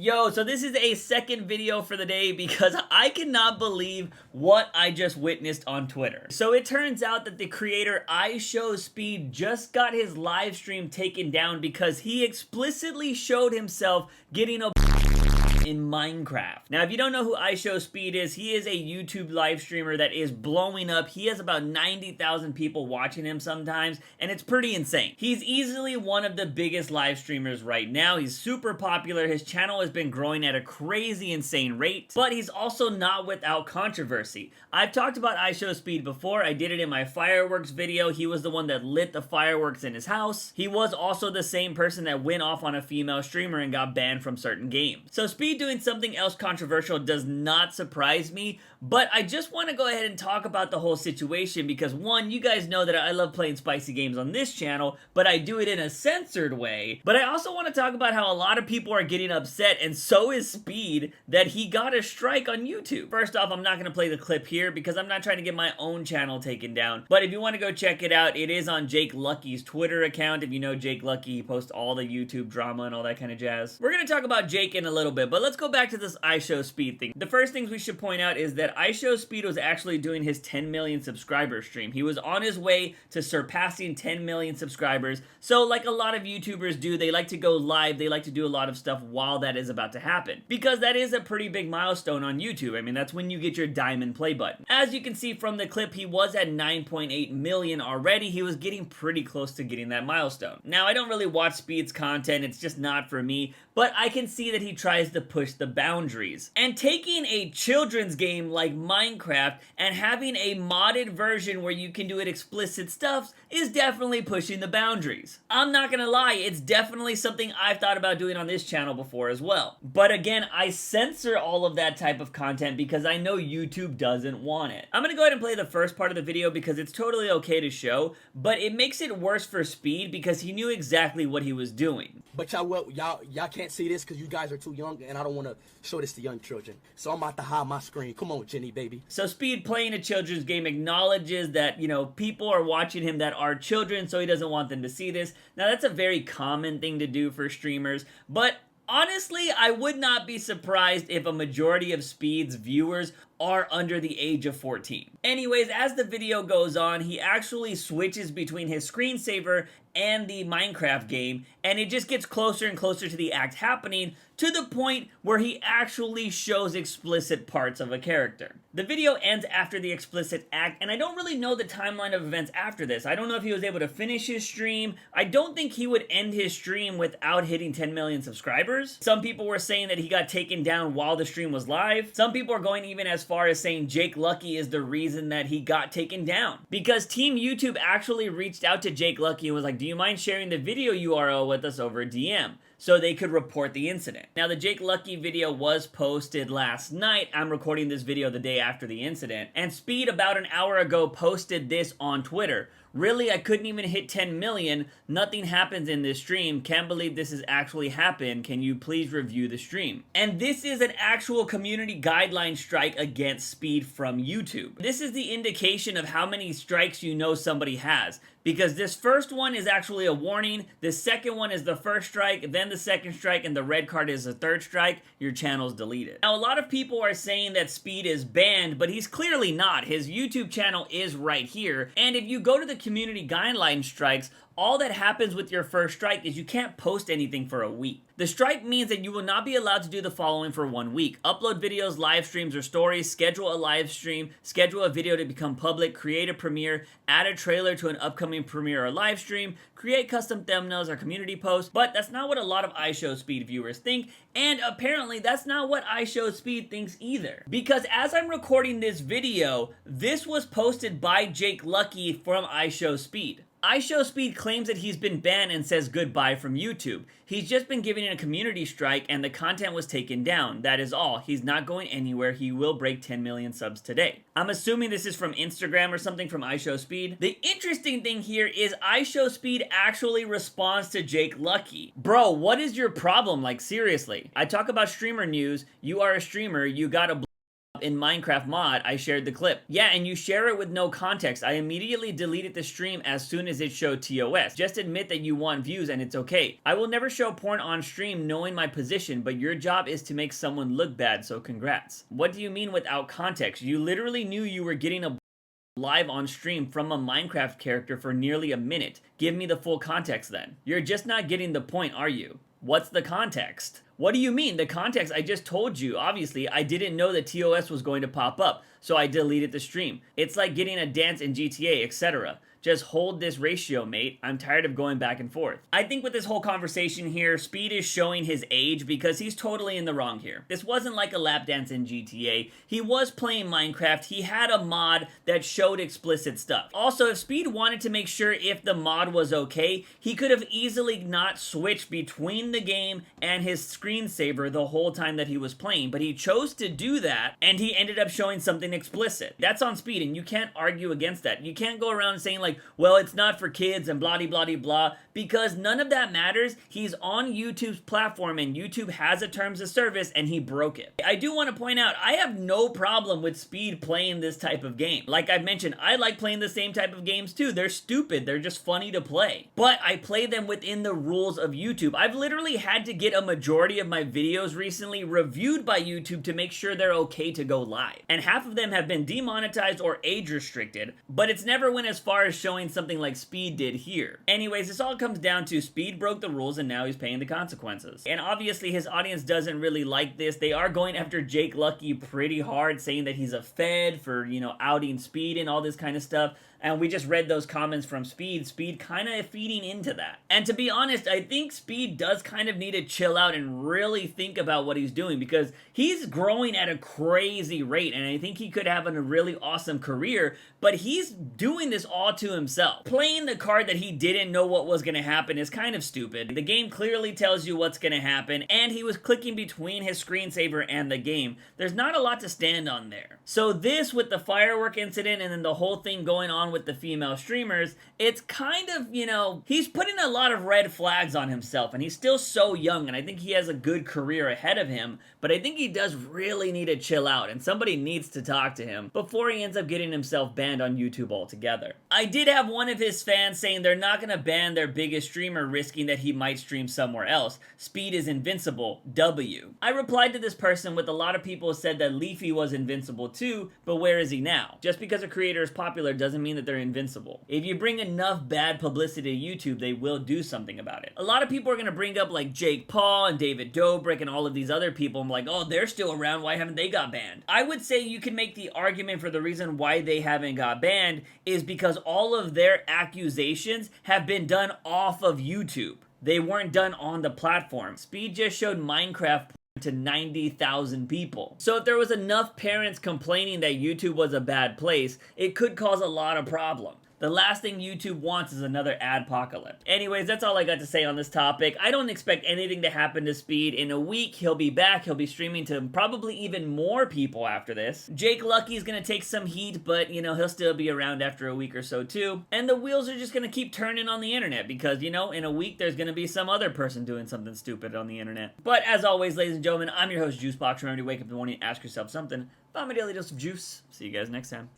Yo, so this is a second video for the day because I cannot believe what I just witnessed on Twitter. So it turns out that the creator Ishowspeed just got his live stream taken down because he explicitly showed himself getting a in Minecraft. Now, if you don't know who Ishowspeed is, he is a YouTube live streamer that is blowing up. He has about 90,000 people watching him sometimes, and it's pretty insane. He's easily one of the biggest live streamers right now. He's super popular. His channel has been growing at a crazy, insane rate, but he's also not without controversy. I've talked about Ishowspeed before. I did it in my fireworks video. He was the one that lit the fireworks in his house. He was also the same person that went off on a female streamer and got banned from certain games. So Speed doing something else controversial does not surprise me, but I just want to go ahead and talk about the whole situation because, one, you guys know that I love playing spicy games on this channel, but I do it in a censored way. But I also want to talk about how a lot of people are getting upset, and so is Speed, that he got a strike on YouTube. First off, I'm not going to play the clip here because I'm not trying to get my own channel taken down, but if you want to go check it out, it is on Jake Lucky's Twitter account. If you know Jake Lucky, he posts all the YouTube drama and all that kind of jazz. We're going to talk about Jake in a little bit, but let's go back to this Ishowspeed thing. The first things we should point out is that Ishowspeed was actually doing his 10 million subscriber stream. He was on his way to surpassing 10 million subscribers. So like a lot of YouTubers do, they like to go live. They like to do a lot of stuff while that is about to happen, because that is a pretty big milestone on YouTube. I mean, that's when you get your diamond play button. As you can see from the clip, he was at 9.8 million already. He was getting pretty close to getting that milestone. Now, I don't really watch Speed's content. It's just not for me, but I can see that he tries to push the boundaries. And taking a children's game like Minecraft and having a modded version where you can do it explicit stuff is definitely pushing the boundaries. I'm not gonna lie, it's definitely something I've thought about doing on this channel before as well. But again, I censor all of that type of content because I know YouTube doesn't want it. I'm gonna go ahead and play the first part of the video because it's totally okay to show, but it makes it worse for Speed because he knew exactly what he was doing. But y'all can't see this because you guys are too young, and I don't want to show this to young children. So I'm about to hide my screen. Come on, Jenny, baby. So Speed, playing a children's game, acknowledges that, you know, people are watching him that are children, so he doesn't want them to see this. Now, that's a very common thing to do for streamers, but honestly, I would not be surprised if a majority of Speed's viewers are under the age of 14. Anyways, as the video goes on, he actually switches between his screensaver and the Minecraft game, and it just gets closer and closer to the act happening, to the point where he actually shows explicit parts of a character. The video ends after the explicit act, and I don't really know the timeline of events after this. I don't know if he was able to finish his stream. I don't think he would end his stream without hitting 10 million subscribers. Some people were saying that he got taken down while the stream was live. Some people are going even as far as saying Jake Lucky is the reason that he got taken down, because Team YouTube actually reached out to Jake Lucky and was like, do you mind sharing the video URL with us over DM? So they could report the incident. Now, the Jake Lucky video was posted last night. I'm recording this video the day after the incident, and Speed about an hour ago posted this on Twitter. Really, I couldn't even hit 10 million. Nothing happens in this stream. Can't believe this has actually happened. Can you please review the stream? And this is an actual community guideline strike against Speed from YouTube. This is the indication of how many strikes you know somebody has, because this first one is actually a warning. The second one is the first strike, then the second strike, and the red card is the third strike. Your channel's deleted. Now, a lot of people are saying that Speed is banned, but he's clearly not. His YouTube channel is right here. And if you go to the community guideline strikes, all that happens with your first strike is you can't post anything for a week. The strike means that you will not be allowed to do the following for 1 week: upload videos, live streams, or stories, schedule a live stream, schedule a video to become public, create a premiere, add a trailer to an upcoming premiere or live stream, create custom thumbnails or community posts. But that's not what a lot of Ishowspeed viewers think, and apparently that's not what Ishowspeed thinks either. Because as I'm recording this video, this was posted by Jake Lucky from Ishowspeed. Ishowspeed claims that he's been banned and says goodbye from YouTube. He's just been given a community strike and the content was taken down. That is all. He's not going anywhere. He will break 10 million subs today. I'm assuming this is from Instagram or something from Ishowspeed. The interesting thing here is Ishowspeed actually responds to Jake Lucky. Bro, what is your problem? Like, seriously. I talk about streamer news. You are a streamer. You gotta up in Minecraft mod, I shared the clip. Yeah, and you share it with no context. I immediately deleted the stream as soon as it showed TOS. Just admit that you want views and it's okay. I will never show porn on stream knowing my position, but your job is to make someone look bad, so congrats. What do you mean without context? You literally knew you were getting a live on stream from a Minecraft character for nearly a minute. Give me the full context then. You're just not getting the point, are you? What's the context? What do you mean? The context, I just told you. Obviously, I didn't know that TOS was going to pop up, so I deleted the stream. It's like getting a dance in GTA, etc. Just hold this ratio, mate. I'm tired of going back and forth. I think with this whole conversation here, Speed is showing his age because he's totally in the wrong here. This wasn't like a lap dance in GTA. He was playing Minecraft. He had a mod that showed explicit stuff. Also, if Speed wanted to make sure if the mod was okay, he could have easily not switched between the game and his screensaver the whole time that he was playing, but he chose to do that and he ended up showing something explicit. That's on Speed and you can't argue against that. You can't go around saying like, well, it's not for kids and blah, blah, blah, blah, because none of that matters. He's on YouTube's platform and YouTube has a terms of service and he broke it. I do want to point out, I have no problem with Speed playing this type of game. Like I've mentioned, I like playing the same type of games too. They're stupid. They're just funny to play. But I play them within the rules of YouTube. I've literally had to get a majority of my videos recently reviewed by YouTube to make sure they're okay to go live. And half of them have been demonetized or age restricted, but it's never went as far as showing something like Speed did here. Anyways, this all comes down to Speed broke the rules and now he's paying the consequences. And obviously his audience doesn't really like this. They are going after Jake Lucky pretty hard, saying that he's a fed for, you know, outing Speed and all this kind of stuff. And we just read those comments from Speed kind of feeding into that. And to be honest, I think Speed does kind of need to chill out and really think about what he's doing because he's growing at a crazy rate and I think he could have a really awesome career, but he's doing this all to himself. Playing the card that he didn't know what was going to happen is kind of stupid. The game clearly tells you what's going to happen and he was clicking between his screensaver and the game. There's not a lot to stand on there. So this with the firework incident and then the whole thing going on with the female streamers, it's kind of, you know, he's putting a lot of red flags on himself and he's still so young and I think he has a good career ahead of him, but I think he does really need to chill out and somebody needs to talk to him before he ends up getting himself banned on YouTube altogether. I did have one of his fans saying they're not going to ban their biggest streamer, risking that he might stream somewhere else. Speed is invincible, W. I replied to this person with a lot of people said that Leafy was invincible too, but where is he now? Just because a creator is popular doesn't mean that they're invincible. If you bring enough bad publicity to YouTube, they will do something about it. A lot of people are going to bring up like Jake Paul and David Dobrik and all of these other people. I'm like, oh, they're still around. Why haven't they got banned? I would say you can make the argument for the reason why they haven't got banned is because all of their accusations have been done off of YouTube. They weren't done on the platform. Speed just showed Minecraft to 90,000 people. So if there was enough parents complaining that YouTube was a bad place, it could cause a lot of problems. The last thing YouTube wants is another adpocalypse. Anyways, that's all I got to say on this topic. I don't expect anything to happen to Speed. In a week, he'll be back. He'll be streaming to probably even more people after this. Jake Lucky is going to take some heat, but, you know, he'll still be around after a week or so, too. And the wheels are just going to keep turning on the internet because, you know, in a week, there's going to be some other person doing something stupid on the internet. But as always, ladies and gentlemen, I'm your host, JUICEbox. Remember to wake up in the morning and ask yourself something. Find my daily dose of juice. See you guys next time.